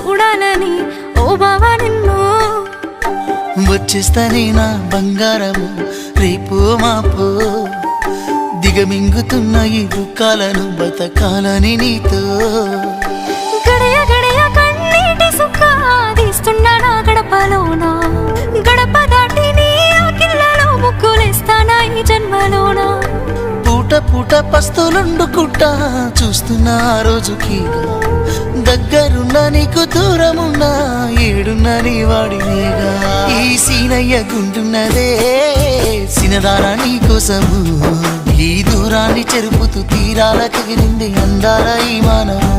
చూడాలని ఓ బావా నిన్ను. వచ్చేస్తానే నా బంగారము రేపు మాపు, దిగమింగుతున్న ఈ దుఃఖాలను బతకాలని నీతో. గడయ గడయ కన్నీటి సుఖ తీస్తున్నా నా గడపలోన, గడప దాటి నీ ఆకిళ్ళలో ముగ్గులేస్తానా ఈ జన్మలోన. పూట పూట పస్తులుండుకుంటా చూస్తున్నా ఆ రోజుకి, దగ్గరున్నా నీకు దూరమున్నా ఏడున్నా నీ వాడినేగా. ఈ సీనయ్య గుంటున్నదే సినదారా నీ కోసము, ఈ దూరాన్ని చెరుపుతూ తీరాలకెగిరింది అందాల ఈ మానవు.